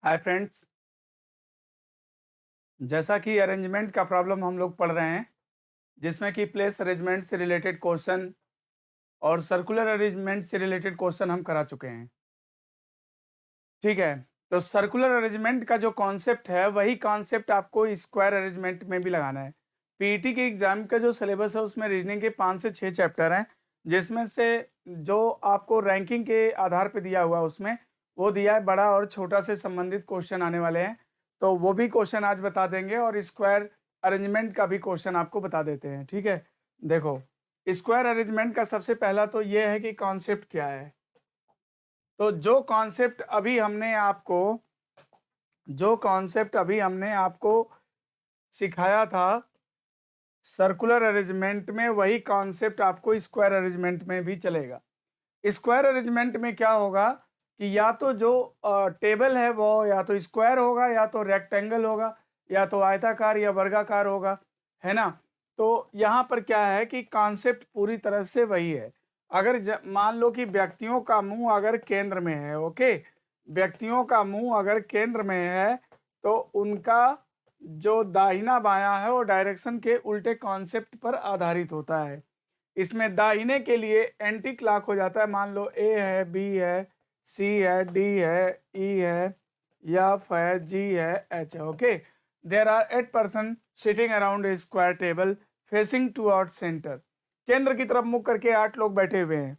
Hi friends. जैसा कि arrangement का प्रॉब्लम हम लोग पढ़ रहे हैं, जिसमें कि प्लेस अरेंजमेंट से रिलेटेड क्वेश्चन और सर्कुलर अरेंजमेंट से रिलेटेड क्वेश्चन हम करा चुके हैं। ठीक है, तो सर्कुलर अरेंजमेंट का जो कॉन्सेप्ट है वही कॉन्सेप्ट आपको स्क्वायर अरेंजमेंट में भी लगाना है। पीईटी के एग्जाम का जो सिलेबस है उसमें रीजनिंग के 5 से 6 चैप्टर हैं, जिसमें से जो आपको रैंकिंग के आधार पे दिया हुआ है उसमें वो दिया है बड़ा और छोटा से संबंधित क्वेश्चन आने वाले हैं। तो वो भी क्वेश्चन आज बता देंगे और स्क्वायर अरेंजमेंट का भी क्वेश्चन आपको बता देते हैं। ठीक है, देखो स्क्वायर अरेंजमेंट का सबसे पहला तो ये है कि कॉन्सेप्ट क्या है। तो जो कॉन्सेप्ट अभी हमने आपको सिखाया था सर्कुलर अरेंजमेंट में, वही कॉन्सेप्ट आपको स्क्वायर अरेंजमेंट में भी चलेगा। स्क्वायर अरेंजमेंट में क्या होगा कि या तो जो टेबल है वो या तो स्क्वायर होगा, या तो रेक्टेंगल होगा, या तो आयताकार या वर्गाकार होगा, है ना। तो यहाँ पर क्या है कि कॉन्सेप्ट पूरी तरह से वही है। अगर मान लो कि व्यक्तियों का मुंह अगर केंद्र में है, ओके, व्यक्तियों का मुंह अगर केंद्र में है तो उनका जो दाहिना बायां है वो डायरेक्शन के उल्टे कॉन्सेप्ट पर आधारित होता है। इसमें दाहिने के लिए एंटी क्लॉक हो जाता है। मान लो ए है, बी है, सी है, डी है, ई है, एफ है, जी है, एच है। Okay, there are 8 person sitting around a square table facing toward centre. केंद्र की तरफ मुख करके 8 लोग बैठे हुए हैं।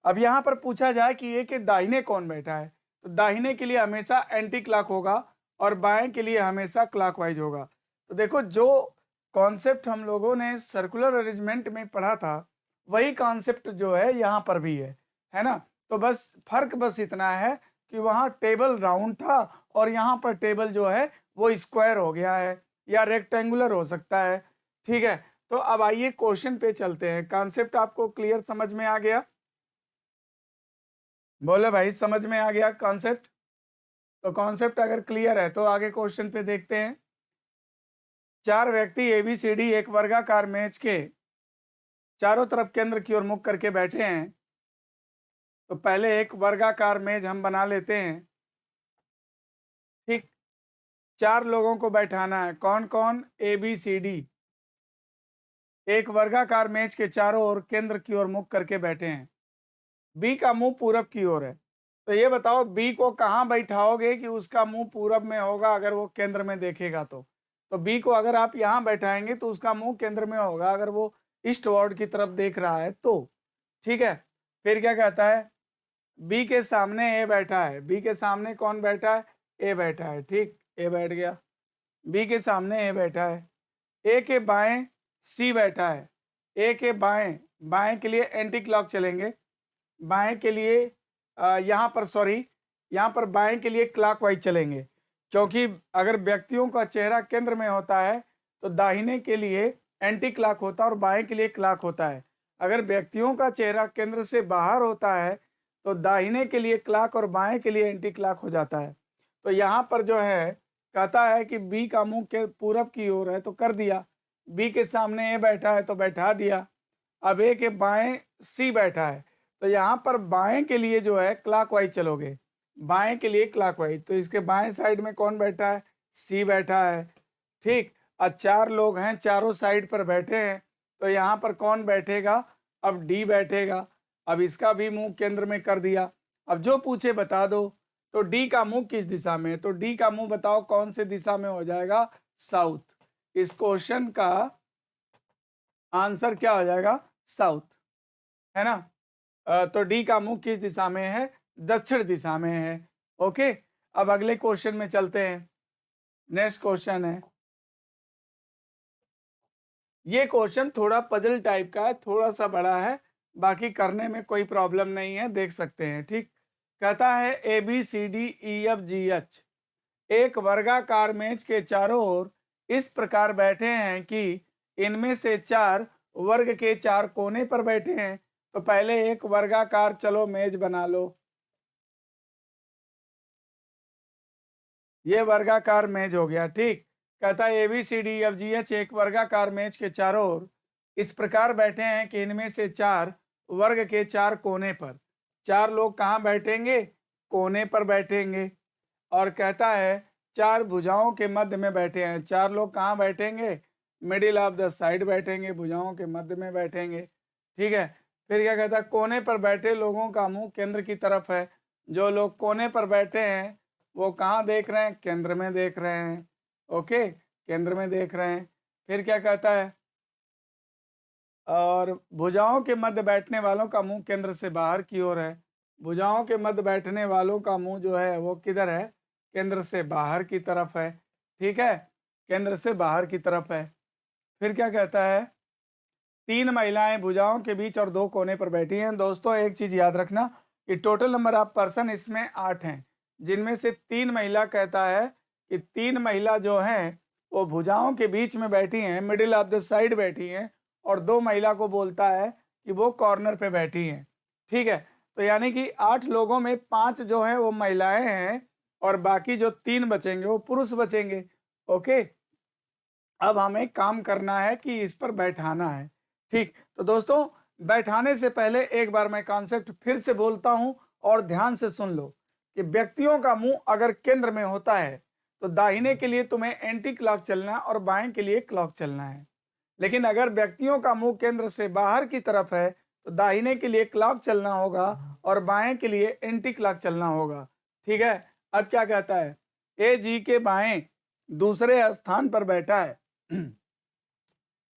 अब यहाँ पर पूछा जाए कि ए के दाहिने कौन बैठा है, तो दाहिने के लिए हमेशा एंटी क्लॉक होगा और बाएं के लिए हमेशा क्लॉकवाइज होगा। तो देखो, जो कॉन्सेप्ट हम लोगों ने सर्कुलर अरेंजमेंट में पढ़ा था वही कॉन्सेप्ट जो है यहाँ पर भी है ना। तो बस फर्क बस इतना है कि वहाँ टेबल राउंड था और यहाँ पर टेबल जो है वो स्क्वायर हो गया है या रेक्टेंगुलर हो सकता है। ठीक है, तो अब आइए क्वेश्चन पे चलते हैं। कॉन्सेप्ट आपको क्लियर समझ में आ गया? बोले भाई, समझ में आ गया कॉन्सेप्ट? तो कॉन्सेप्ट अगर क्लियर है तो आगे क्वेश्चन पे देखते हैं। 4 व्यक्ति ABCD एक वर्गाकार मेज के चारों तरफ केंद्र की ओर मुख करके बैठे हैं। तो पहले एक वर्गाकार मेज हम बना लेते हैं। ठीक, 4 लोगों को बैठाना है। कौन कौन? ABCD एक वर्गाकार मेज के चारों ओर केंद्र की ओर मुख करके बैठे हैं। बी का मुंह पूरब की ओर है। तो ये बताओ बी को कहाँ बैठाओगे कि उसका मुंह पूरब में होगा अगर वो केंद्र में देखेगा तो बी को अगर आप यहाँ बैठाएंगे तो उसका मुंह केंद्र में होगा अगर वो ईस्ट वार्ड की तरफ देख रहा है तो। ठीक है, फिर क्या कहता है? बी के सामने ए बैठा है। बी के सामने कौन बैठा है? ए बैठा है। ठीक, ए बैठ गया। बी के सामने ए बैठा है। ए के बाएं सी बैठा है। ए के बाएं, बाएं के लिए एंटी क्लॉक चलेंगे। बाएं के लिए यहाँ पर सॉरी, यहाँ पर बाएं के लिए क्लॉकवाइज चलेंगे, क्योंकि अगर व्यक्तियों का चेहरा केंद्र में होता है तो दाहिने के लिए एंटी क्लॉक होता है और बाएं के लिए क्लॉक होता है। अगर व्यक्तियों का चेहरा केंद्र से बाहर होता है तो दाहिने के लिए क्लॉक और बाएं के लिए एंटी क्लॉक हो जाता है। तो यहाँ पर जो है कहता है कि बी का मुंह के पूरब की ओर है तो कर दिया। बी के सामने ए बैठा है तो बैठा दिया। अब ए के बाएं सी बैठा है तो यहाँ पर बाएं के लिए जो है क्लॉकवाइज चलोगे। बाएं के लिए क्लॉकवाइज, तो इसके बाएं साइड में कौन बैठा है? सी बैठा है। ठीक, अब 4 लोग हैं, चारों साइड पर बैठे हैं, तो यहाँ पर कौन बैठेगा? अब डी बैठेगा। अब इसका भी मुंह केंद्र में कर दिया। अब जो पूछे बता दो। तो डी का मुंह किस दिशा में है? तो डी का मुंह बताओ कौन से दिशा में हो जाएगा? साउथ। इस क्वेश्चन का आंसर क्या हो जाएगा? साउथ, है ना। तो डी का मुंह किस दिशा में है? दक्षिण दिशा में है। ओके, अब अगले क्वेश्चन में चलते हैं। नेक्स्ट क्वेश्चन है, ये क्वेश्चन थोड़ा पजल टाइप का है, थोड़ा सा बड़ा है, बाकी करने में कोई प्रॉब्लम नहीं है, देख सकते हैं। ठीक, कहता है ABCDEFGH एक वर्गाकार मेज के चारों ओर इस प्रकार बैठे हैं कि इनमें से 4 वर्ग के 4 कोने पर बैठे हैं। तो पहले एक वर्गाकार चलो मेज बना लो। ये वर्गाकार मेज हो गया। ठीक, कहता है ABCDEFGH एक वर्गाकार मेज के चारों ओर इस प्रकार बैठे हैं कि इनमें से 4 वर्ग के 4 कोने पर। 4 लोग कहाँ बैठेंगे? कोने पर बैठेंगे। और कहता है 4 भुजाओं के मध्य में बैठे हैं। 4 लोग कहाँ बैठेंगे? मिडिल ऑफ द साइड बैठेंगे, भुजाओं के मध्य में बैठेंगे। ठीक है, फिर क्या कहता है? कोने पर बैठे लोगों का मुंह केंद्र की तरफ है। जो लोग कोने पर बैठे हैं वो कहाँ देख रहे हैं? केंद्र में देख रहे हैं। ओके, केंद्र में देख रहे हैं। फिर क्या कहता है? और भुजाओं के मध्य बैठने वालों का मुंह केंद्र से बाहर की ओर है। भुजाओं के मध्य बैठने वालों का मुंह जो है वो किधर है? केंद्र से बाहर की तरफ है। ठीक है, केंद्र से बाहर की तरफ है। फिर क्या कहता है? 3 महिलाएं भुजाओं के बीच और 2 कोने पर बैठी हैं। दोस्तों एक चीज याद रखना कि टोटल नंबर ऑफ पर्सन इसमें 8 हैं, जिनमें से 3 महिला कहता है कि 3 महिला जो हैं वो भुजाओं के बीच में बैठी हैं, मिडिल ऑफ द साइड बैठी हैं, और 2 महिला को बोलता है कि वो कॉर्नर पे बैठी हैं। ठीक है, तो यानी कि 8 लोगों में 5 जो हैं वो महिलाएं हैं और बाकी जो 3 बचेंगे वो पुरुष बचेंगे। ओके, अब हमें काम करना है कि इस पर बैठाना है। ठीक, तो दोस्तों बैठाने से पहले एक बार मैं कॉन्सेप्ट फिर से बोलता हूं और ध्यान से सुन लो कि व्यक्तियों का मुंह अगर केंद्र में होता है तो दाहिने के लिए तुम्हें एंटी क्लॉक चलना और बाएं के लिए क्लॉक चलना है। लेकिन अगर व्यक्तियों का मुंह केंद्र से बाहर की तरफ है तो दाहिने के लिए क्लॉक चलना होगा और बाएं के लिए एंटी क्लॉक चलना होगा। ठीक है, अब क्या कहता है? ए जी के बाएं दूसरे स्थान पर बैठा है।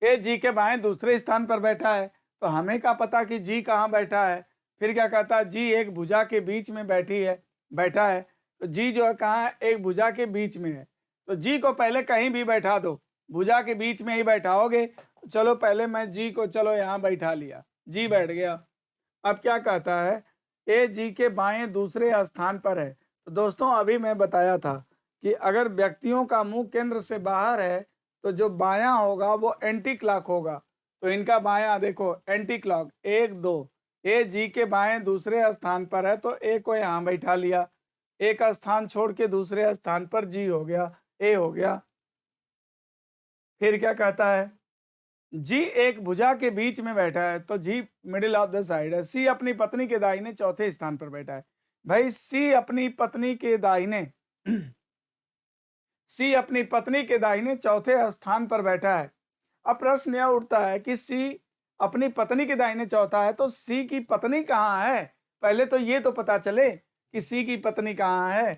ए जी के बाएं दूसरे स्थान पर बैठा है, तो हमें क्या पता कि जी कहाँ बैठा है? फिर क्या कहता है? जी एक भुजा के बीच में बैठा है। तो जी जो है कहाँ है? एक भुजा के बीच में है। तो जी को पहले कहीं भी बैठा दो, भुजा के बीच में ही बैठाओगे। तो चलो पहले मैं जी को चलो यहाँ बैठा लिया, जी बैठ गया। अब क्या कहता है? ए जी के बाएं दूसरे स्थान पर है। तो दोस्तों अभी मैं बताया था कि अगर व्यक्तियों का मुंह केंद्र से बाहर है तो जो बायां होगा वो एंटी क्लॉक होगा। तो इनका बायां देखो एंटी क्लॉक 1 2। ए जी के बाएं दूसरे स्थान पर है तो ए को यहाँ बैठा लिया, एक स्थान छोड़ के दूसरे स्थान पर जी हो गया, ए हो गया। फिर क्या कहता है? जी एक भुजा के बीच में बैठा है तो जी मिडिल ऑफ द साइड है। सी अपनी पत्नी के दाहिने चौथे स्थान पर बैठा है। भाई सी अपनी पत्नी के दाहिने सी अपनी पत्नी के दाहिने चौथे स्थान पर बैठा है। अब प्रश्न यह उठता है कि सी अपनी पत्नी के दाहिने चौथा है तो सी की पत्नी कहाँ है? पहले तो ये तो पता चले कि सी की पत्नी कहाँ है।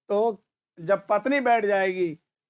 तो जब पत्नी बैठ जाएगी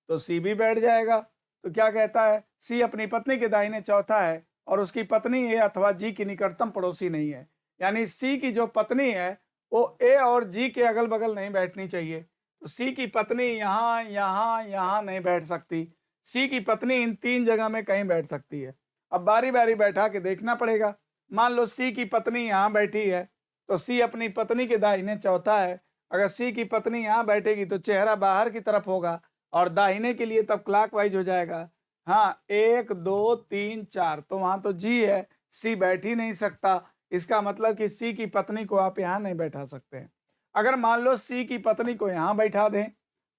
तो सी भी बैठ जाएगा। तो क्या कहता है? सी अपनी पत्नी के दाहिने चौथा है और उसकी पत्नी ए अथवा जी की निकटतम पड़ोसी नहीं है। यानी सी की जो पत्नी है वो ए और जी के अगल बगल नहीं बैठनी चाहिए। तो सी की पत्नी यहाँ यहाँ यहाँ नहीं बैठ सकती। सी की पत्नी इन 3 जगह में कहीं बैठ सकती है। अब बारी बारी बैठा के देखना पड़ेगा। मान लो सी की पत्नी यहाँ बैठी है तो सी अपनी पत्नी के दाहिने चौथा है। अगर सी की पत्नी यहाँ बैठेगी तो चेहरा बाहर की तरफ होगा और दाहिने के लिए तब क्लॉकवाइज हो जाएगा। हाँ 1 2 3 4, तो वहां तो जी है, सी बैठ ही नहीं सकता। इसका मतलब कि सी की पत्नी को आप यहाँ नहीं बैठा सकते हैं। अगर मान लो सी की पत्नी को यहाँ बैठा दें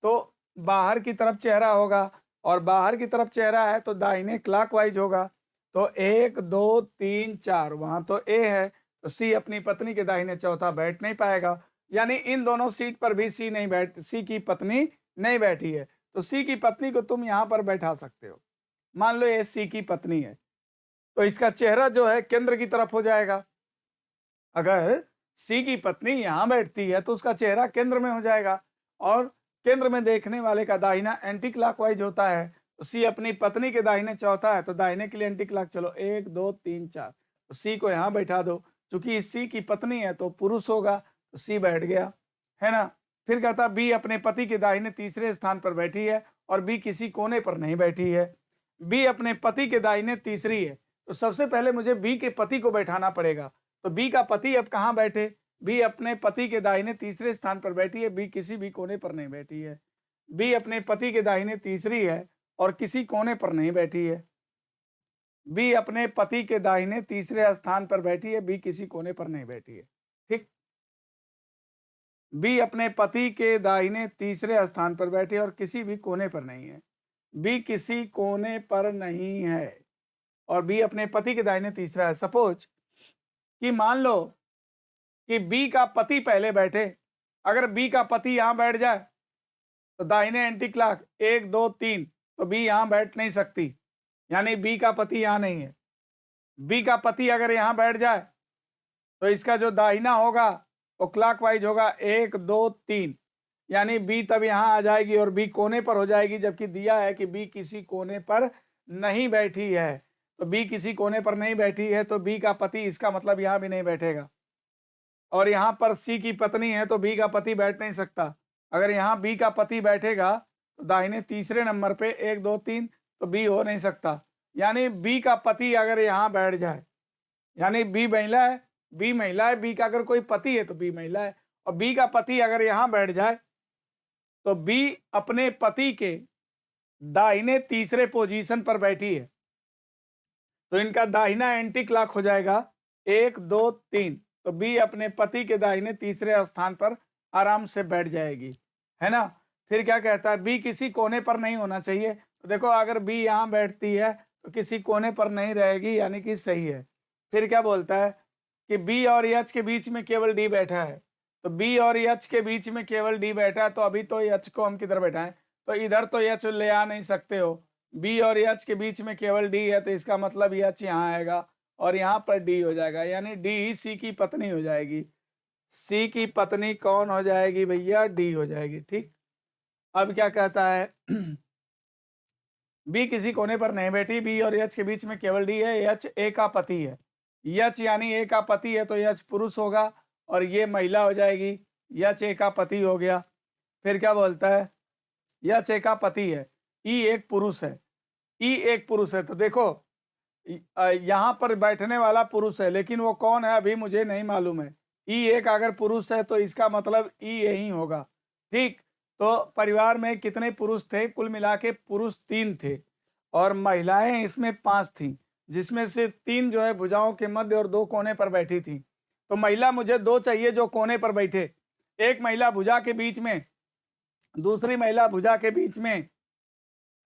तो बाहर की तरफ चेहरा होगा और बाहर की तरफ चेहरा है तो दाहिने क्लॉकवाइज होगा। तो 1 2 3 4 वहां तो ए है तो सी अपनी पत्नी के दाहिने चौथा बैठ नहीं पाएगा। यानी इन दोनों सीट पर भी सी की पत्नी नहीं बैठी है। तो सी की पत्नी को तुम यहाँ पर बैठा सकते हो। मान लो ये सी की पत्नी है तो इसका चेहरा जो है केंद्र की तरफ हो जाएगा। अगर सी की पत्नी यहाँ बैठती है तो उसका चेहरा केंद्र में हो जाएगा और केंद्र में देखने वाले का दाहिना एंटी क्लॉकवाइज होता है। तो सी अपनी पत्नी के दाहिने चौथा है तो दाहिने के लिए एंटी क्लॉक। चलो 1 2 3 4, तो सी को यहाँ बैठा दो। चूंकि सी की पत्नी है तो पुरुष होगा तो सी बैठ गया, है ना। फिर कहता बी अपने पति के दाहिने तीसरे स्थान पर बैठी है और बी किसी कोने पर नहीं बैठी है। बी अपने पति के दाहिने तीसरी है तो सबसे पहले मुझे बी के पति को बैठाना पड़ेगा। तो बी का पति अब कहाँ बैठे? बी अपने पति के दाहिने तीसरे स्थान पर बैठी है, बी किसी भी कोने पर नहीं बैठी है। बी अपने पति के दाहिने तीसरी है और किसी कोने पर नहीं बैठी है। बी अपने पति के दाहिने तीसरे स्थान पर बैठी है, बी किसी कोने पर नहीं बैठी है। ठीक, बी अपने पति के दाहिने तीसरे स्थान पर बैठी है और किसी भी कोने पर नहीं है। बी किसी कोने पर नहीं है और बी अपने पति के दाहिने तीसरा है। सपोज कि मान लो कि बी का पति पहले बैठे। अगर बी का पति यहाँ बैठ जाए तो दाहिने एंटी क्लॉक 1 2 3, तो बी यहाँ बैठ नहीं सकती, यानी बी का पति यहाँ नहीं है। बी का पति अगर यहाँ बैठ जाए तो इसका जो दाहिना होगा वो क्लॉकवाइज होगा 1 2 3, यानी बी तब यहाँ आ जाएगी और बी कोने पर हो जाएगी, जबकि दिया है कि बी किसी कोने पर नहीं बैठी है। तो बी किसी कोने पर नहीं बैठी है तो बी का पति, इसका मतलब यहाँ भी नहीं बैठेगा। और यहाँ पर सी की पत्नी है तो बी का पति बैठ नहीं सकता। अगर यहाँ बी का पति बैठेगा तो दाहिने तीसरे नंबर पे 1 2 3, तो बी हो नहीं सकता। यानी बी का पति अगर यहाँ बैठ जाए, यानी बी महिला है, बी महिला है, बी का अगर कोई पति है तो बी महिला है, और बी का पति अगर यहाँ बैठ जाए तो बी अपने पति के दाहिने तीसरे पोजीशन पर बैठी है, तो इनका दाहिना एंटी क्लॉक हो जाएगा 1 2 3, तो बी अपने पति के दाहिने तीसरे स्थान पर आराम से बैठ जाएगी, है ना। फिर क्या कहता है, बी किसी कोने पर नहीं होना चाहिए। तो देखो अगर बी यहाँ बैठती है तो किसी कोने पर नहीं रहेगी, यानी कि सही है। फिर क्या बोलता है कि बी और एच के बीच में केवल डी बैठा है, तो बी और एच के बीच में केवल डी बैठा है, तो अभी तो एच को हम किधर बैठाएं, तो इधर तो एच ले आ नहीं सकते हो। बी और एच के बीच में केवल डी है, तो इसका मतलब एच यहाँ आएगा और यहाँ पर डी हो जाएगा, यानी डी ही सी की पत्नी हो जाएगी। सी की पत्नी कौन हो जाएगी भैया, डी हो जाएगी। ठीक, अब क्या कहता है बी किसी कोने पर नहीं बैठी, बी और एच के बीच में केवल डी है, एच ए का पति है। एच यानी ए का पति है तो एच पुरुष होगा और ये महिला हो जाएगी, एच ए का पति हो गया। फिर क्या बोलता है, एच ए का पति है, ई एक पुरुष है, ई एक पुरुष है। तो देखो यहाँ पर बैठने वाला पुरुष है, लेकिन वो कौन है अभी मुझे नहीं मालूम है। ई एक अगर पुरुष है तो इसका मतलब ई यही होगा। ठीक, तो परिवार में कितने पुरुष थे, कुल मिला के पुरुष 3 थे और महिलाएं इसमें 5 थी, जिसमें से 3 जो है भुजाओं के मध्य और 2 कोने पर बैठी थी। तो महिला मुझे 2 चाहिए जो कोने पर बैठे, एक महिला भुजा के बीच में, दूसरी महिला भुजा के बीच में,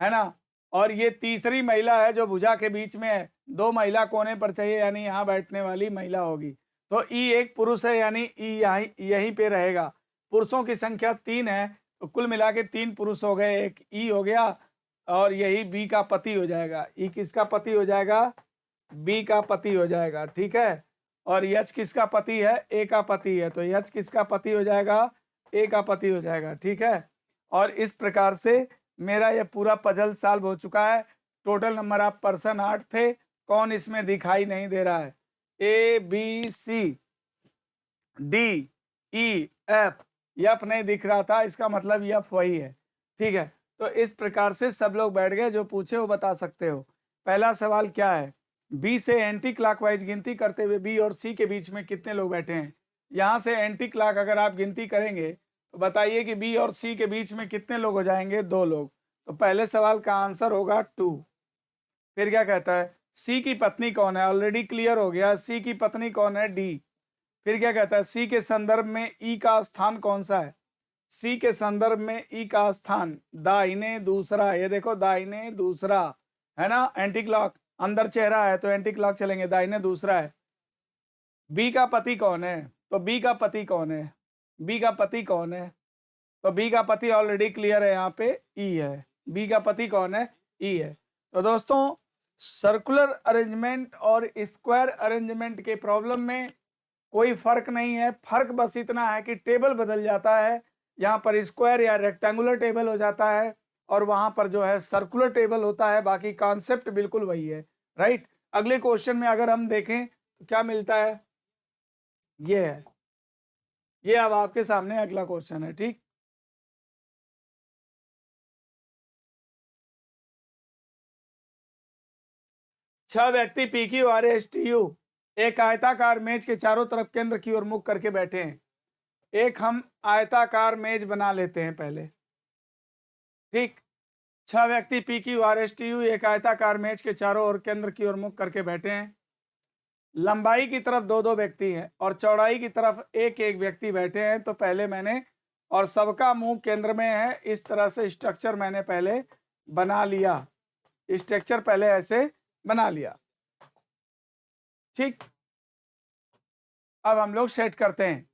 है ना, और ये तीसरी महिला है जो भुजा के बीच में है। 2 महिला कोने पर चाहिए, यानी यहाँ बैठने वाली महिला होगी। तो ई एक पुरुष है, यानी ई यहीं पे रहेगा। पुरुषों की संख्या 3 है, तो कुल मिला के 3 पुरुष हो गए, एक ई हो गया और यही बी का पति हो जाएगा। ई किसका पति हो जाएगा, बी का पति हो जाएगा। ठीक है, और एच किसका पति है, ए का पति है, तो एच किसका पति हो जाएगा, ए का पति हो जाएगा। ठीक है, और इस प्रकार से मेरा यह पूरा पजल सॉल्व हो चुका है। टोटल नंबर ऑफ पर्सन 8 थे, कौन इसमें दिखाई नहीं दे रहा है, A B C D E F, F नहीं दिख रहा था, इसका मतलब एफ वही है। ठीक है, तो इस प्रकार से सब लोग बैठ गए, जो पूछे वो बता सकते हो। पहला सवाल क्या है, बी से एंटी क्लॉकवाइज गिनती करते हुए बी और सी के बीच में कितने लोग बैठे हैं। यहाँ से एंटी क्लॉक अगर आप गिनती करेंगे तो बताइए कि बी और सी के बीच में कितने लोग हो जाएंगे, 2 लोग। तो पहले सवाल का आंसर होगा 2। फिर क्या कहता है, सी की पत्नी कौन है, ऑलरेडी क्लियर हो गया, सी की पत्नी कौन है, डी। फिर क्या कहता है, सी के संदर्भ में ई का स्थान कौन सा है, सी के संदर्भ में ई का स्थान दाहिने दूसरा, ये देखो दाहिने दूसरा है ना, एंटी क्लॉक अंदर चेहरा है तो एंटी क्लॉक चलेंगे, दाहिने दूसरा है। बी का पति कौन है, तो बी का पति कौन है, बी का पति कौन है, तो बी का पति ऑलरेडी क्लियर है, यहाँ पे ई है, बी का पति कौन है, ई है। तो दोस्तों सर्कुलर अरेंजमेंट और स्क्वायर अरेंजमेंट के प्रॉब्लम में कोई फर्क नहीं है, फर्क बस इतना है कि टेबल बदल जाता है, यहाँ पर स्क्वायर या रेक्टेंगुलर टेबल हो जाता है और वहाँ पर जो है सर्कुलर टेबल होता है, बाकी कॉन्सेप्ट बिल्कुल वही है। राइट, अगले क्वेश्चन में अगर हम देखें तो क्या मिलता है, ये है, ये अब आपके सामने अगला क्वेश्चन है। ठीक, छह व्यक्ति P Q R S T U एक आयताकार मेज के चारों तरफ केंद्र की ओर मुख करके बैठे हैं। एक हम आयताकार मेज बना लेते हैं पहले। ठीक, 6 व्यक्ति P Q R S T U एक आयताकार मेज के चारों ओर केंद्र की ओर मुख करके बैठे हैं। लंबाई की तरफ 2-2 व्यक्ति हैं और चौड़ाई की तरफ 1-1 व्यक्ति बैठे हैं। तो पहले मैंने, और सबका मुंह केंद्र में है, इस तरह से स्ट्रक्चर मैंने पहले बना लिया, स्ट्रक्चर पहले ऐसे बना लिया। ठीक, अब हम लोग सेट करते हैं।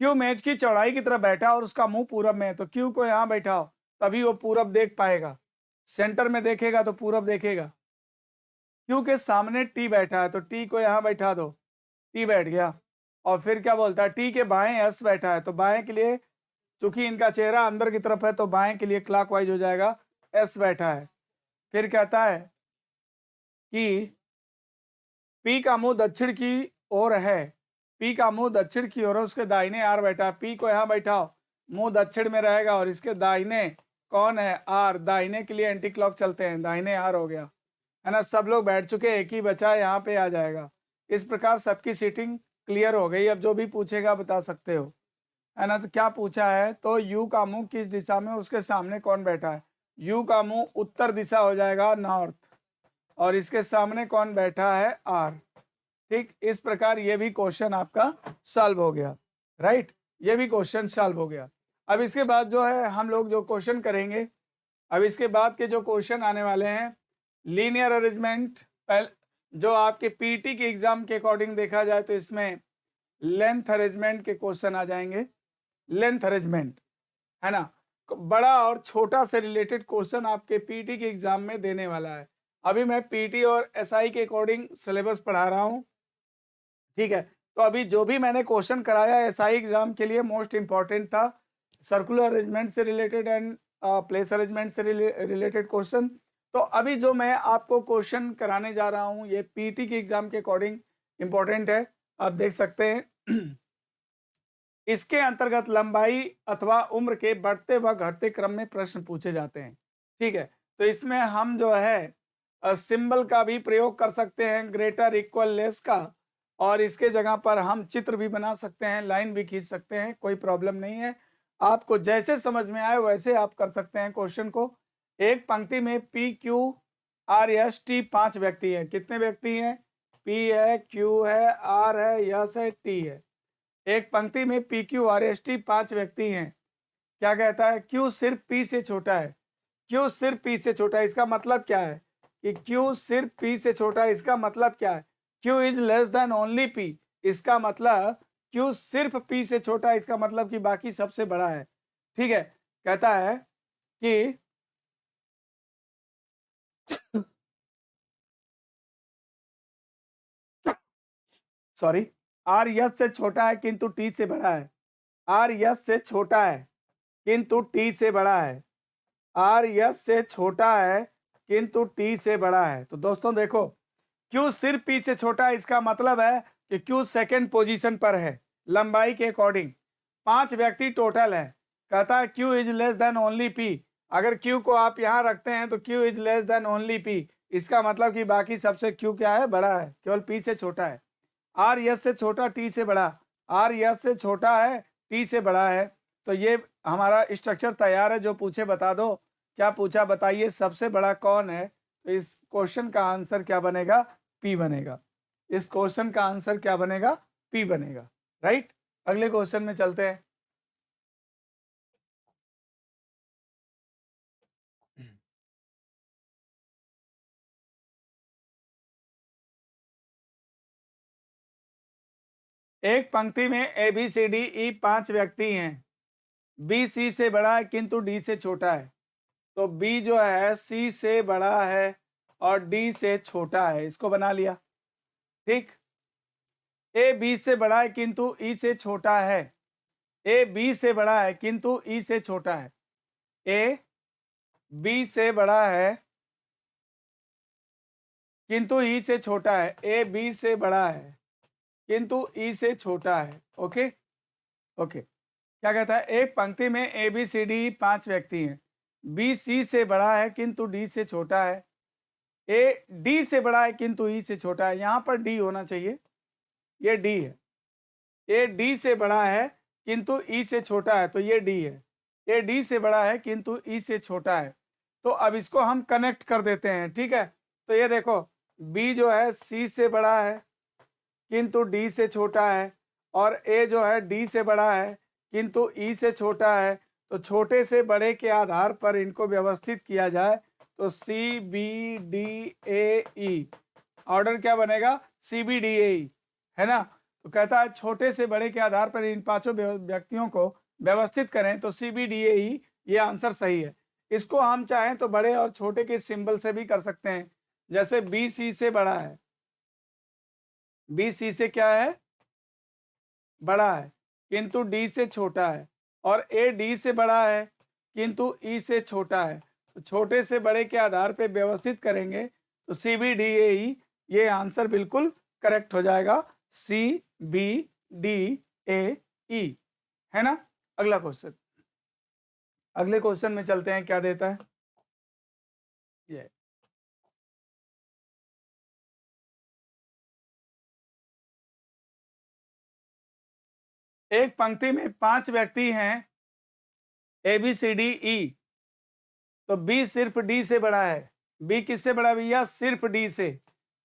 क्यू मेज की चौड़ाई की तरफ बैठा और उसका मुंह पूरब में है, तो क्यू को यहाँ बैठाओ तभी वो पूरब देख पाएगा। सेंटर में देखेगा तो पूरब देखेगा। क्यू के सामने टी बैठा है तो टी को यहाँ बैठा दो, टी बैठ गया। और फिर क्या बोलता है, टी के बाएं एस बैठा है तो बाएं के लिए, चूंकि इनका चेहरा अंदर की तरफ है तो बाएं के लिए क्लॉकवाइज हो जाएगा, एस बैठा है। फिर कहता है कि पी का मुंह दक्षिण की ओर है, पी का मुंह दक्षिण की ओर है, उसके दाहिने आर बैठा है। पी को यहाँ बैठाओ, मुंह दक्षिण में रहेगा और इसके दाहिने कौन है, आर। दाहिने के लिए एंटी क्लॉक चलते हैं, दाहिने आर हो गया, है ना। सब लोग बैठ चुके, एक ही बचा है, यहाँ पे आ जाएगा। इस प्रकार सबकी सीटिंग क्लियर हो गई। अब जो भी पूछेगा बता सकते हो, है ना। तो क्या पूछा है, तो यू का मुंह किस दिशा में, उसके सामने कौन बैठा है। यू का मुंह उत्तर दिशा हो जाएगा, नॉर्थ, और इसके सामने कौन बैठा है, आर। ठीक, इस प्रकार ये भी क्वेश्चन आपका सॉल्व हो गया, राइट। ये भी क्वेश्चन सॉल्व हो गया। अब इसके बाद जो है हम लोग जो क्वेश्चन करेंगे, अब इसके बाद के जो क्वेश्चन आने वाले हैं, लीनियर अरेंजमेंट। जो आपके पीटी के एग्जाम के अकॉर्डिंग देखा जाए तो इसमें लेंथ अरेंजमेंट के क्वेश्चन आ जाएंगे। लेंथ अरेंजमेंट, है ना, बड़ा और छोटा से रिलेटेड क्वेश्चन आपके पीटी के एग्जाम में देने वाला है। अभी मैं पीटी और एसआई के अकॉर्डिंग सिलेबस पढ़ा रहा हूँ, ठीक है। तो अभी जो भी मैंने क्वेश्चन कराया एसआई एग्जाम के लिए मोस्ट इंपॉर्टेंट था, सर्कुलर अरेंजमेंट से रिलेटेड एंड प्लेस अरेंजमेंट से रिलेटेड क्वेश्चन। तो अभी जो मैं आपको क्वेश्चन कराने जा रहा हूँ ये पीटी के एग्जाम के अकॉर्डिंग इंपॉर्टेंट है, आप देख सकते हैं। इसके अंतर्गत लंबाई अथवा उम्र के बढ़ते व घटते क्रम में प्रश्न पूछे जाते हैं, ठीक है। तो इसमें हम जो है सिंबल का भी प्रयोग कर सकते हैं, ग्रेटर इक्वल लेस का, और इसके जगह पर हम चित्र भी बना सकते हैं, लाइन भी खींच सकते हैं, कोई प्रॉब्लम नहीं है। आपको जैसे समझ में आए वैसे आप कर सकते हैं क्वेश्चन को। एक पंक्ति में P Q R S T 5 व्यक्ति हैं। कितने व्यक्ति हैं, पी है, क्यू है, आर है, यस है, टी है। एक पंक्ति में P Q R S T 5 व्यक्ति हैं। क्या कहता है, क्यू सिर्फ पी से छोटा है। क्यू सिर्फ पी से छोटा है, इसका मतलब क्या है कि क्यू सिर्फ पी से छोटा है, इसका मतलब क्या है, Q is less than only P, इसका मतलब क्यू सिर्फ पी से छोटा है, इसका मतलब कि बाकी सबसे बड़ा है, ठीक है। कहता है कि सॉरी, आर यस से छोटा है किंतु टी से बड़ा है। आर यस से छोटा है किंतु टी से बड़ा है। आर यस से छोटा है किंतु टी से बड़ा है। तो दोस्तों देखो, क्यू सिर्फ पी से छोटा है, इसका मतलब है कि क्यू सेकंड पोजीशन पर है लंबाई के अकॉर्डिंग। 5 व्यक्ति टोटल है। कहता है Q is less than only P. अगर क्यू को आप यहाँ रखते हैं तो Q is less than only P, इसका मतलब कि बाकी सबसे क्यू क्या है, बड़ा है, केवल पी से छोटा है। आर यस से छोटा, टी से बड़ा। आर यस से छोटा है, टी से बड़ा है। तो ये हमारा स्ट्रक्चर तैयार है, जो पूछे बता दो। क्या पूछा बताइए, सबसे बड़ा कौन है। तो इस क्वेश्चन का आंसर क्या बनेगा, पी बनेगा। इस क्वेश्चन का आंसर क्या बनेगा, पी बनेगा, राइट। अगले क्वेश्चन में चलते हैं। एक पंक्ति में ए बी सी डी ई 5 व्यक्ति हैं। बी सी से बड़ा है किंतु डी से छोटा है। तो बी जो है सी से बड़ा है और डी से छोटा है, इसको बना लिया, ठीक। ए बी से बड़ा है किंतु ई से छोटा है। ए बी से बड़ा है किंतु ई से छोटा है। ए बी से बड़ा है किंतु ई से छोटा है। ए बी से बड़ा है किंतु ई से छोटा है। Okay okay. क्या कहता है, एक पंक्ति में ए बी सी डी 5 व्यक्ति हैं। बी सी से बड़ा है किंतु डी से छोटा है। ए डी से बड़ा है किंतु ई से छोटा है। यहाँ पर डी होना चाहिए, ये डी है। ए डी से बड़ा है किंतु ई से छोटा है, तो ये डी है। ए डी से बड़ा है किंतु ई से छोटा है। तो अब इसको हम कनेक्ट कर देते हैं, ठीक है। तो ये देखो, बी जो है सी से बड़ा है किंतु डी से छोटा है, और ए जो है डी से बड़ा है किंतु ई से छोटा है। तो छोटे से बड़े के आधार पर इनको व्यवस्थित किया जाए तो C B D A E, order क्या बनेगा, सी बी डी ए ई, है ना। तो कहता है छोटे से बड़े के आधार पर इन पांचों व्यक्तियों को व्यवस्थित करें तो CBDAE ये आंसर सही है। इसको हम चाहें तो बड़े और छोटे के सिंबल से भी कर सकते हैं, जैसे BC से बड़ा है, BC से क्या है, बड़ा है किंतु D से छोटा है, और AD से बड़ा है किंतु E से छोटा है। तो छोटे से बड़े के आधार पे व्यवस्थित करेंगे तो CBDAE ये आंसर बिल्कुल करेक्ट हो जाएगा, CBDAE, है ना। अगला क्वेश्चन, अगले क्वेश्चन में चलते हैं, क्या देता है ये। एक पंक्ति में 5 व्यक्ति हैं ABCDE, तो B सिर्फ D से बड़ा है। B किससे बड़ा है भैया, सिर्फ D से।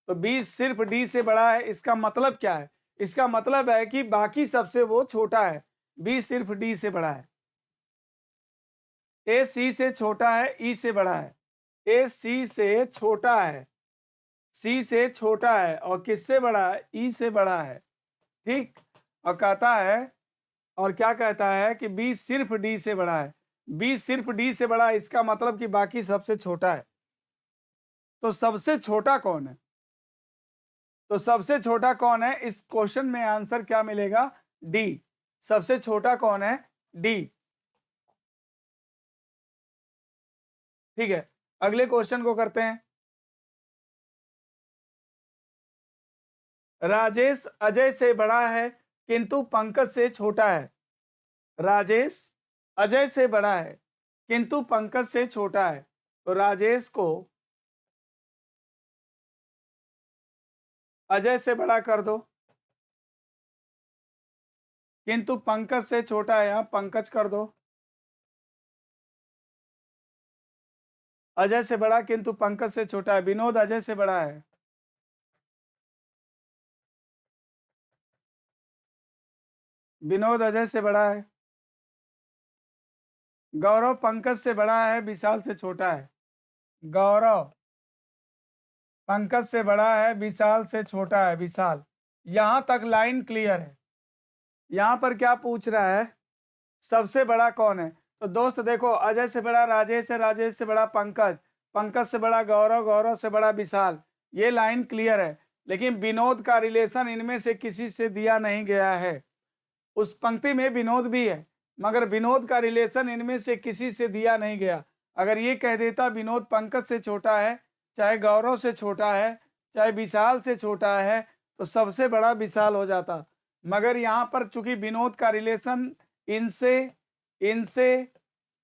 तो B सिर्फ D से बड़ा है, इसका मतलब क्या है, इसका मतलब है कि बाकी सबसे वो छोटा है। B सिर्फ D से बड़ा है। A C से छोटा है, E से बड़ा है। A C से छोटा है, C से छोटा है, और किससे बड़ा है, E से बड़ा है। ठीक, और कहता है, और क्या कहता है कि B सिर्फ D से बड़ा है। B सिर्फ D से बड़ा है, इसका मतलब कि बाकी सबसे छोटा है। तो सबसे छोटा कौन है, तो सबसे छोटा कौन है, इस क्वेश्चन में आंसर क्या मिलेगा, D। सबसे छोटा कौन है, D। ठीक है, अगले क्वेश्चन को करते हैं। राजेश अजय से बड़ा है किंतु पंकज से छोटा है। राजेश अजय से बड़ा है किंतु पंकज से छोटा है। तो राजेश को अजय से बड़ा कर दो, किंतु पंकज से छोटा है, यहां पंकज कर दो। अजय से बड़ा किंतु पंकज से छोटा है। विनोद अजय से बड़ा है। विनोद अजय से बड़ा है। गौरव पंकज से बड़ा है, विशाल से छोटा है। गौरव पंकज से बड़ा है, विशाल से छोटा है। विशाल, यहां तक लाइन क्लियर है। यहां पर क्या पूछ रहा है, सबसे बड़ा कौन है। तो दोस्त देखो, अजय से बड़ा राजेश है, राजेश से बड़ा पंकज, पंकज से बड़ा गौरव, गौरव से बड़ा विशाल, ये लाइन क्लियर है। लेकिन विनोद का रिलेशन इनमें से किसी से दिया नहीं गया है। उस पंक्ति में विनोद भी है, मगर विनोद का रिलेशन इनमें से किसी से दिया नहीं गया। अगर ये कह देता विनोद पंकज से छोटा है, चाहे गौरव से छोटा है, चाहे विशाल से छोटा है, तो सबसे बड़ा विशाल हो जाता। मगर यहाँ पर चूंकि विनोद का रिलेशन इनसे, इनसे,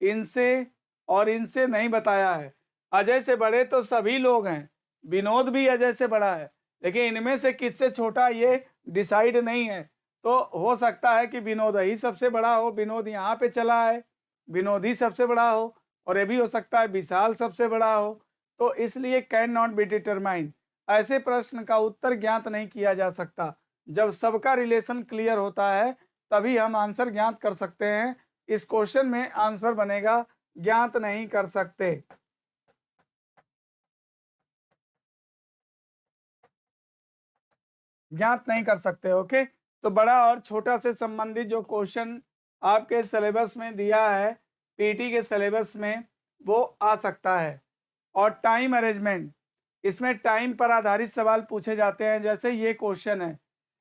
इनसे और इनसे नहीं बताया है। अजय से बड़े तो सभी लोग हैं, विनोद भी अजय से बड़ा है, लेकिन इनमें से किससे छोटा ये डिसाइड नहीं है। तो हो सकता है कि विनोद ही सबसे बड़ा हो, विनोद यहाँ पे चला है, विनोद ही सबसे बड़ा हो, और ये भी हो सकता है विशाल सबसे बड़ा हो। तो इसलिए कैन नॉट बी डिटरमाइन, ऐसे प्रश्न का उत्तर ज्ञात नहीं किया जा सकता। जब सबका रिलेशन क्लियर होता है तभी हम आंसर ज्ञात कर सकते हैं। इस क्वेश्चन में आंसर बनेगा ज्ञात नहीं कर सकते। ज्ञात नहीं कर सकते, ओके। तो बड़ा और छोटा से संबंधित जो क्वेश्चन आपके सिलेबस में दिया है, पीटी के सिलेबस में, वो आ सकता है। और टाइम अरेंजमेंट, इसमें टाइम पर आधारित सवाल पूछे जाते हैं। जैसे ये क्वेश्चन है,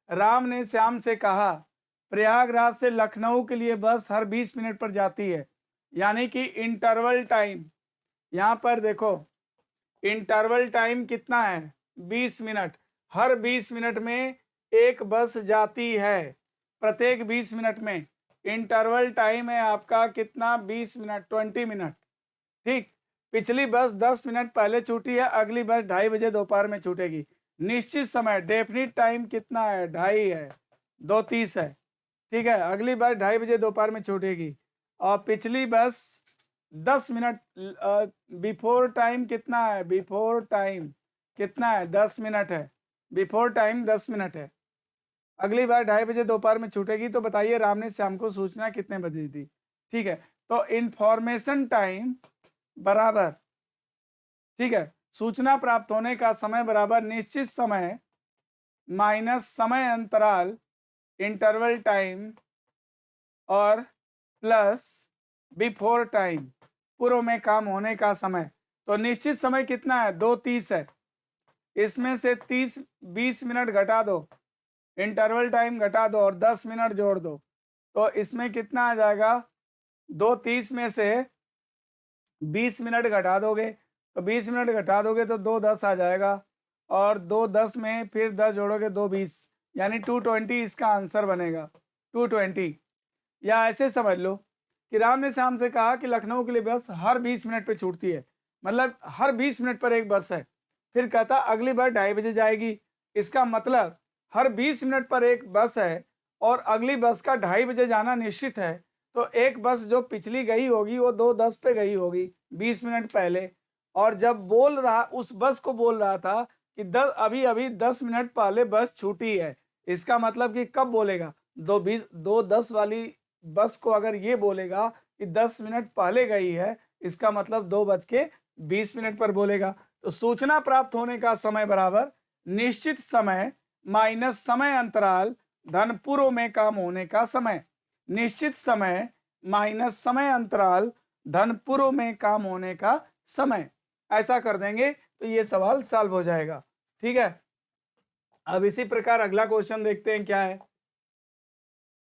राम ने श्याम से कहा प्रयागराज से लखनऊ के लिए बस हर 20 मिनट पर जाती है, यानी कि इंटरवल टाइम, यहाँ पर देखो इंटरवल टाइम कितना है, 20 मिनट। हर 20 मिनट में एक बस जाती है, प्रत्येक 20 मिनट में। इंटरवल टाइम है आपका कितना, 20 मिनट, 20 मिनट। ठीक, पिछली बस 10 मिनट पहले छूटी है, अगली बस 2:30 बजे दोपहर में छूटेगी। निश्चित समय डेफिनिट टाइम कितना है, 2:30 है, 2:30 है। ठीक है, अगली बस 2:30 बजे दोपहर में छूटेगी, और पिछली बस 10 मिनट बिफोर टाइम कितना है, बिफोर टाइम कितना है, 10 मिनट है, बिफोर टाइम 10 मिनट है। अगली बार 2:30 बजे दोपहर में छूटेगी। तो बताइए राम ने श्याम को सूचना कितने बजे दी। ठीक है, तो इंफॉर्मेशन टाइम बराबर, ठीक है, सूचना प्राप्त होने का समय बराबर निश्चित समय माइनस समय अंतराल इंटरवल टाइम और प्लस बिफोर टाइम, पूर्व में काम होने का समय। तो निश्चित समय कितना है? 2:30 है। इसमें से 20 मिनट घटा दो, इंटरवल टाइम घटा दो और 10 मिनट जोड़ दो, तो इसमें कितना आ जाएगा? 2:30 में से 20 मिनट घटा दोगे तो 20 मिनट घटा दोगे तो 2:10 आ जाएगा, और 2:10 में फिर 10 जोड़ोगे 2:20, यानी 220 इसका आंसर बनेगा, 220। या ऐसे समझ लो कि राम ने श्याम से कहा कि लखनऊ के लिए बस हर 20 मिनट पे छूटती है, मतलब हर 20 मिनट पर एक बस है। फिर कहता अगली बार 2:30 बजे जाएगी, इसका मतलब हर 20 मिनट पर एक बस है और अगली बस का 2:30 बजे जाना निश्चित है। तो एक बस जो पिछली गई होगी वो 2:10 पे गई होगी 20 मिनट पहले, और जब बोल रहा उस बस को बोल रहा था कि अभी अभी 10 मिनट पहले बस छूटी है, इसका मतलब कि कब बोलेगा? 2:10 वाली बस को अगर ये बोलेगा कि 10 मिनट पहले गई है, इसका मतलब 2:20 पर बोलेगा। तो सूचना प्राप्त होने का समय बराबर निश्चित समय माइनस समय अंतराल धन पूर्व में काम होने का समय। निश्चित समय माइनस समय अंतराल धन पूर्व में काम होने का समय, ऐसा कर देंगे तो ये सवाल सॉल्व हो जाएगा। ठीक है, अब इसी प्रकार अगला क्वेश्चन देखते हैं क्या है।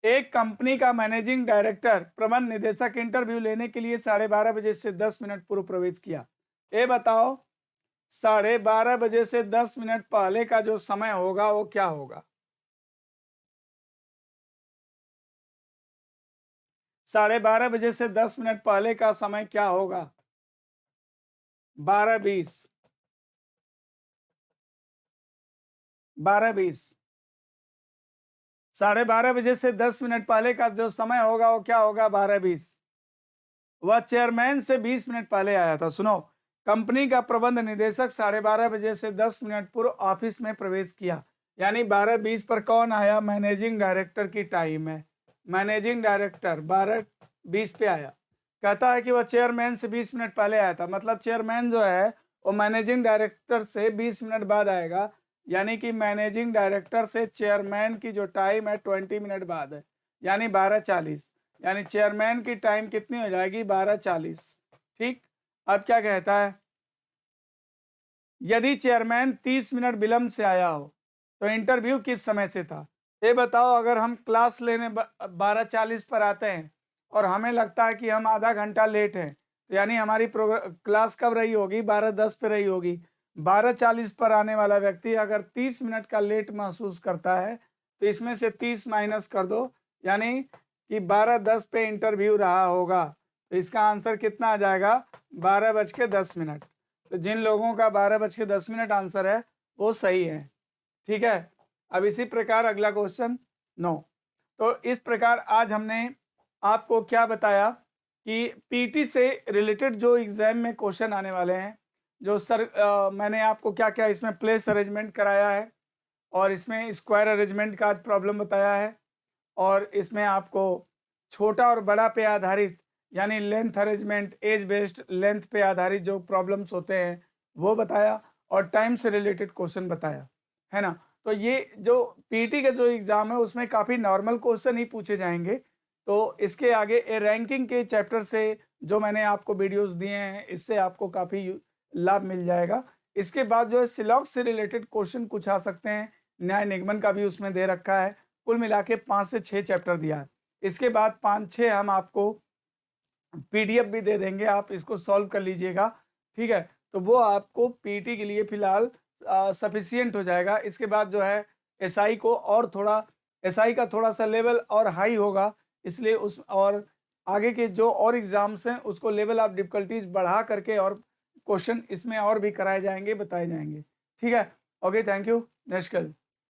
एक कंपनी का मैनेजिंग डायरेक्टर प्रबंध निदेशक इंटरव्यू लेने के लिए 12:30 बजे से 10 मिनट पूर्व प्रवेश किया। ये बताओ 12:30 बजे से 10 मिनट पहले का जो समय होगा वो क्या होगा? 12:30 बजे से 10 मिनट पहले का समय क्या होगा? 12:20, 12:20। 12:30 बजे से 10 मिनट पहले का जो समय होगा वो क्या होगा? 12:20। वह चेयरमैन से 20 मिनट पहले आया था। सुनो, कंपनी का प्रबंध निदेशक 12:30 बजे से 10 मिनट पूर्व ऑफिस में प्रवेश किया, यानी 12:20 पर कौन आया? मैनेजिंग डायरेक्टर की टाइम है, मैनेजिंग डायरेक्टर 12:20 पे आया। कहता है कि वह चेयरमैन से 20 मिनट पहले आया था, मतलब चेयरमैन जो है वो मैनेजिंग डायरेक्टर से 20 मिनट बाद आएगा, यानी कि मैनेजिंग डायरेक्टर से चेयरमैन की जो टाइम है 20 मिनट बाद है, यानी 12:40, यानी चेयरमैन की टाइम कितनी हो जाएगी? 12:40। ठीक, अब क्या कहता है? यदि चेयरमैन 30 मिनट विलंब से आया हो तो इंटरव्यू किस समय से था? ये बताओ, अगर हम क्लास लेने 12:40 पर आते हैं और हमें लगता है कि हम आधा घंटा लेट हैं, तो यानी हमारी क्लास कब रही होगी? 12:10 पे रही होगी। 12:40 पर आने वाला व्यक्ति अगर 30 मिनट का लेट महसूस करता है तो इसमें से 30 माइनस कर दो, यानी कि 12:10 पे इंटरव्यू रहा होगा, तो इसका आंसर कितना आ जाएगा? 12:10। तो जिन लोगों का 12:10 आंसर है वो सही है। ठीक है, अब इसी प्रकार अगला क्वेश्चन 9। तो इस प्रकार आज हमने आपको क्या बताया कि पीटी से रिलेटेड जो एग्जाम में क्वेश्चन आने वाले हैं, जो मैंने आपको क्या क्या इसमें प्लेस अरेंजमेंट कराया है, और इसमें स्क्वायर अरेंजमेंट का आज प्रॉब्लम बताया है, और इसमें आपको छोटा और बड़ा पे आधारित यानी length arrangement, age based length पे आधारित जो प्रॉब्लम्स होते हैं वो बताया, और टाइम से रिलेटेड क्वेश्चन बताया, है ना। तो ये जो पीटी का जो एग्ज़ाम है उसमें काफ़ी नॉर्मल क्वेश्चन ही पूछे जाएंगे। तो इसके आगे रैंकिंग के चैप्टर से जो मैंने आपको वीडियोस दिए हैं इससे आपको काफ़ी लाभ मिल जाएगा। इसके बाद जो है सिलॉक्स से रिलेटेड क्वेश्चन कुछ आ सकते हैं, न्याय निगमन का भी उसमें दे रखा है, कुल मिला के 5 से 6 चैप्टर दिया है। इसके बाद 5-6 हम आपको पीडीएफ भी दे देंगे, आप इसको सॉल्व कर लीजिएगा। ठीक है, तो वो आपको पीटी के लिए फिलहाल सफिशियंट हो जाएगा। इसके बाद जो है एसआई को और थोड़ा, एसआई का थोड़ा सा लेवल और हाई होगा, इसलिए उस और आगे के जो और एग्ज़ाम्स हैं उसको लेवल ऑफ डिफ़िकल्टीज बढ़ा करके और क्वेश्चन इसमें और भी कराए जाएंगे, बताए जाएंगे। ठीक है, ओके, थैंक यू, नेक्स्ट कल।